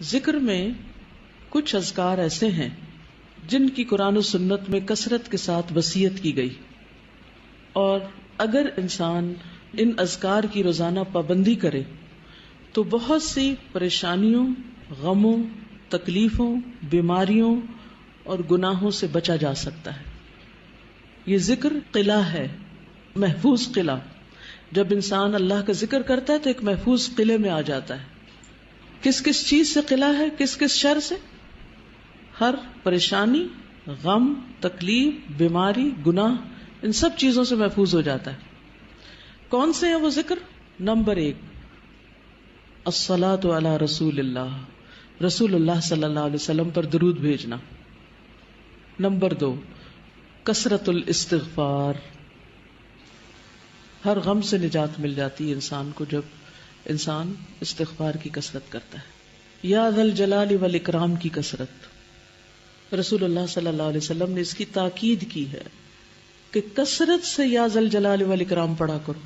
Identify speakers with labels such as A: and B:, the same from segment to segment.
A: ذکر میں کچھ اذکار ایسے ہیں جن کی قرآن و سنت میں کثرت کے ساتھ وصیت کی گئی، اور اگر انسان ان اذکار کی روزانہ پابندی کرے تو بہت سی پریشانیوں، غموں، تکلیفوں، بیماریوں اور گناہوں سے بچا جا سکتا ہے۔ یہ ذکر قلعہ ہے، محفوظ قلعہ۔ جب انسان اللہ کا ذکر کرتا ہے تو ایک محفوظ قلعے میں آ جاتا ہے۔ کس کس چیز سے قلعہ ہے؟ کس کس شر سے؟ ہر پریشانی، غم، تکلیف، بیماری، گناہ، ان سب چیزوں سے محفوظ ہو جاتا ہے۔ کون سے ہیں وہ ذکر؟ نمبر 1، الصلاۃ علی رسول اللہ، رسول اللہ صلی اللہ علیہ وسلم پر درود بھیجنا۔ نمبر 2، کثرت الاستغفار، ہر غم سے نجات مل جاتی ہے انسان کو جب انسان استغفار کی کثرت کرتا ہے۔ یا ذا الجلال والاکرام کی کثرت، رسول اللہ صلی اللہ علیہ وسلم نے اس کی تاکید کی ہے کہ کثرت سے یا ذا الجلال والاکرام پڑھا کرو۔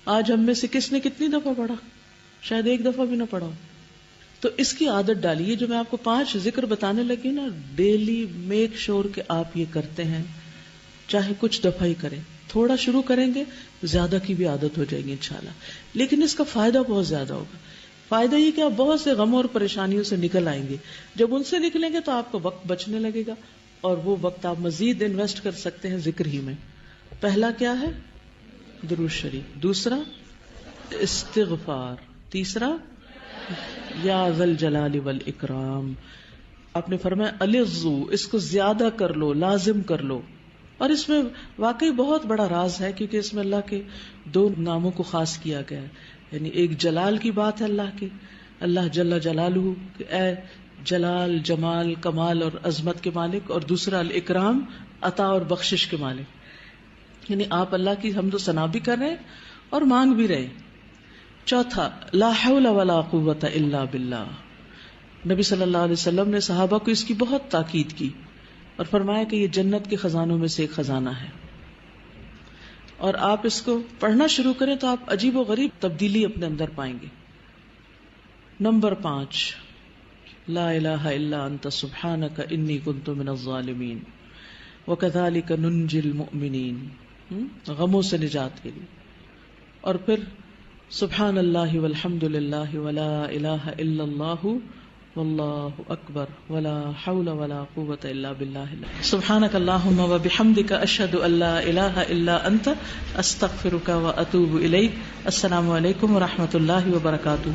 A: آج ہم میں سے کس نے کتنی دفعہ پڑھا؟ شاید ایک دفعہ بھی نہ پڑھا ہو۔ تو اس کی عادت ڈالیے، جو میں آپ کو 5 ذکر بتانے لگی نا، ڈیلی میک شور کہ آپ یہ کرتے ہیں، چاہے کچھ دفعہ ہی کریں۔ تھوڑا شروع کریں گے، زیادہ کی بھی عادت ہو جائے گی انشاءاللہ، لیکن اس کا فائدہ بہت زیادہ ہوگا۔ فائدہ یہ کہ آپ بہت سے غموں اور پریشانیوں سے نکل آئیں گے۔ جب ان سے نکلیں گے تو آپ کا وقت بچنے لگے گا، اور وہ وقت آپ مزید انویسٹ کر سکتے ہیں ذکر ہی میں۔ پہلا کیا ہے؟ درود شریف۔ دوسرا استغفار۔ تیسرا یا ذا الجلال والاکرام۔ آپ نے فرمایا الظو، اس کو زیادہ کر لو، لازم کر لو۔ اور اس میں واقعی بہت بڑا راز ہے، کیونکہ اس میں اللہ کے 2 ناموں کو خاص کیا گیا ہے۔ یعنی ایک جلال کی بات ہے اللہ کے، اللہ جل جلالہ کہ اے جلال، جمال، کمال اور عظمت کے مالک، اور دوسرا الاکرام، عطا اور بخشش کے مالک۔ یعنی آپ اللہ کی حمد و ثنا بھی کر رہے ہیں اور مانگ بھی رہے۔ چوتھا لا حول ولا قوت الا باللہ، نبی صلی اللہ علیہ وسلم نے صحابہ کو اس کی بہت تاکید کی اور فرمایا کہ یہ جنت کے خزانوں میں سے ایک خزانہ ہے، اور آپ اس کو پڑھنا شروع کریں تو آپ عجیب و غریب تبدیلی اپنے اندر پائیں گے۔ نمبر 5، لا الہ الا انت سبحانک انی کنت من الظالمین وکذالک ننجی المؤمنین، غموں سے نجات کے لیے۔ اور پھر سبحان اللہ والحمد للہ ولا الہ الا اللہ واللہ اکبر ولا حول ولا قوة الا باللہ، سبحانک اللہم وبحمدک اشہد ان لا الہ الا انت استغفرک واتوب الیک۔ السلام علیکم ورحمۃ اللہ وبرکاتہ۔